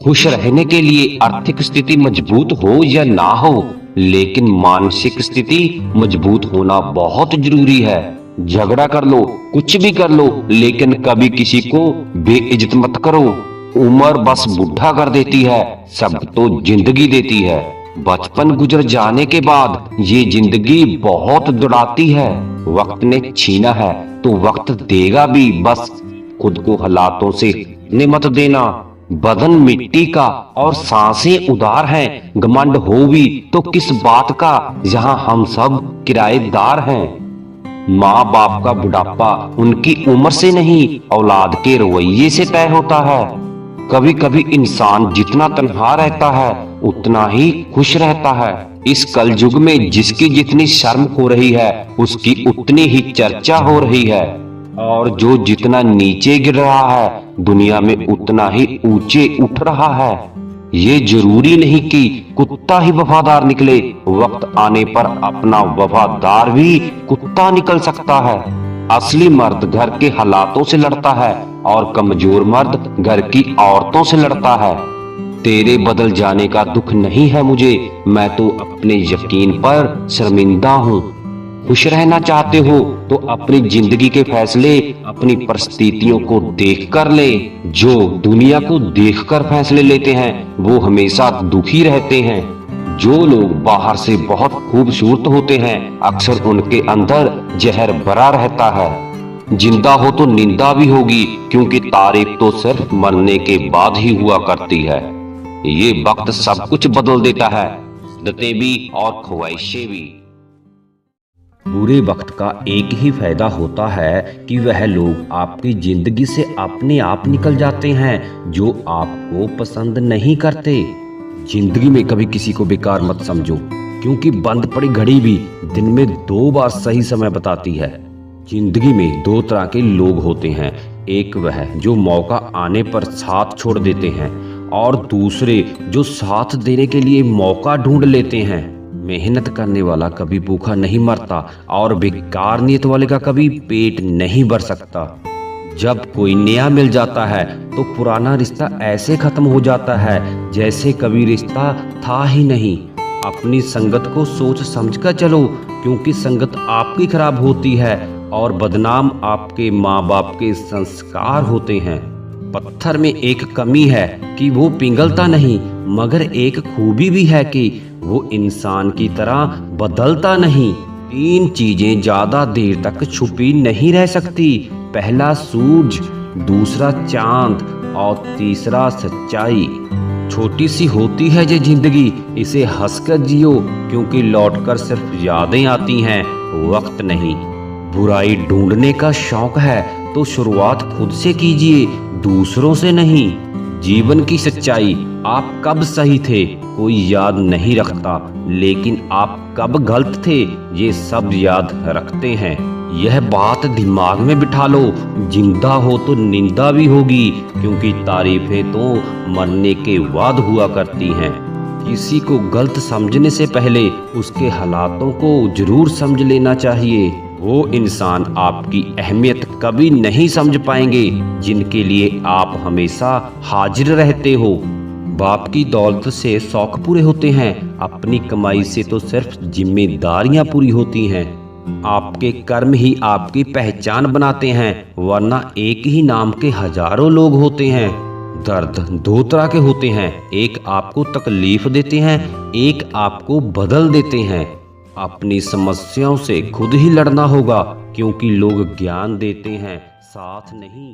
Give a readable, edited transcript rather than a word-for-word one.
खुश रहने के लिए आर्थिक स्थिति मजबूत हो या ना हो, लेकिन मानसिक स्थिति मजबूत होना बहुत जरूरी है। झगड़ा कर लो, कुछ भी कर लो, लेकिन कभी किसी को बेइज्जत मत करो। उम्र बस बूढ़ा कर देती है, सब तो जिंदगी देती है। बचपन गुजर जाने के बाद ये जिंदगी बहुत दुड़ाती है। वक्त ने छीना है तो वक्त देगा भी, बस खुद को हालातों से हिलने मत देना। बदन मिट्टी का और सांसें उदार हैं, घमंड हो भी तो किस बात का, यहाँ हम सब किराएदार हैं। माँ बाप का बुढ़ापा उनकी उम्र से नहीं, औलाद के रवैये से तय होता है। कभी कभी इंसान जितना तन्हा रहता है उतना ही खुश रहता है। इस कलयुग में जिसकी जितनी शर्म हो रही है उसकी उतनी ही चर्चा हो रही है, और जो जितना नीचे गिर रहा है दुनिया में उतना ही ऊंचे उठ रहा है। ये जरूरी नहीं कि कुत्ता ही वफादार निकले, वक्त आने पर अपना वफादार भी कुत्ता निकल सकता है। असली मर्द घर के हालातों से लड़ता है और कमजोर मर्द घर की औरतों से लड़ता है। तेरे बदल जाने का दुख नहीं है मुझे, मैं तो अपने यकीन पर शर्मिंदा हूँ। खुश रहना चाहते हो तो अपनी जिंदगी के फैसले अपनी परिस्थितियों को देखकर ले। जो दुनिया को देखकर फैसले लेते हैं वो हमेशा दुखी रहते हैं। जो लोग बाहर से बहुत खूबसूरत होते हैं अक्सर उनके अंदर जहर भरा रहता है। जिंदा हो तो निंदा भी होगी, क्योंकि तारीफ तो सिर्फ मरने के बाद ही हुआ करती है। ये वक्त सब कुछ बदल देता है, आदतें भी और ख्वाहिशें भी। बुरे वक्त का एक ही फायदा होता है कि वह लोग आपकी जिंदगी से अपने आप निकल जाते हैं जो आपको पसंद नहीं करते। जिंदगी में कभी किसी को बेकार मत समझो, क्योंकि बंद पड़ी घड़ी भी दिन में 2 बार सही समय बताती है। जिंदगी में 2 तरह के लोग होते हैं, एक वह जो मौका आने पर साथ छोड़ देते हैं, और दूसरे जो साथ देने के लिए मौका ढूंढ लेते हैं। मेहनत करने वाला कभी भूखा नहीं मरता, और बेकार नीयत वाले का कभी पेट नहीं भर सकता। जब कोई नया मिल जाता है तो पुराना रिश्ता ऐसे खत्म हो जाता है जैसे कभी रिश्ता था ही नहीं। अपनी संगत को सोच समझकर चलो, क्योंकि संगत आपकी खराब होती है और बदनाम आपके माँ बाप के संस्कार होते हैं। पत्थर में एक कमी है कि वो पिघलता नहीं, मगर एक खूबी भी है कि वो इंसान की तरह बदलता नहीं। 3 चीजें ज्यादा देर तक छुपी नहीं रह सकती, पहला सूरज, दूसरा चांद और तीसरा सच्चाई। छोटी सी होती है ये जिंदगी, इसे हंसकर जियो, क्योंकि लौटकर सिर्फ यादें आती हैं, वक्त नहीं। बुराई ढूंढने का शौक है तो शुरुआत खुद से कीजिए, दूसरों से नहीं। जीवन की सच्चाई, आप कब सही थे कोई याद नहीं रखता, लेकिन आप कब गलत थे ये सब याद रखते हैं। यह बात दिमाग में बिठा लो, जिंदा हो तो निंदा भी होगी, क्योंकि तारीफें तो मरने के बाद हुआ करती हैं। किसी को गलत समझने से पहले उसके हालातों को जरूर समझ लेना चाहिए। वो इंसान आपकी अहमियत कभी नहीं समझ पाएंगे जिनके लिए आप हमेशा हाजिर रहते हो। बाप की दौलत से शौक पूरे होते हैं, अपनी कमाई से तो सिर्फ जिम्मेदारियां पूरी होती हैं। आपके कर्म ही आपकी पहचान बनाते हैं, वरना एक ही नाम के हजारों लोग होते हैं। दर्द 2 तरह के होते हैं, एक आपको तकलीफ देते हैं, एक आपको बदल देते हैं। अपनी समस्याओं से खुद ही लड़ना होगा, क्योंकि लोग ज्ञान देते हैं, साथ नहीं।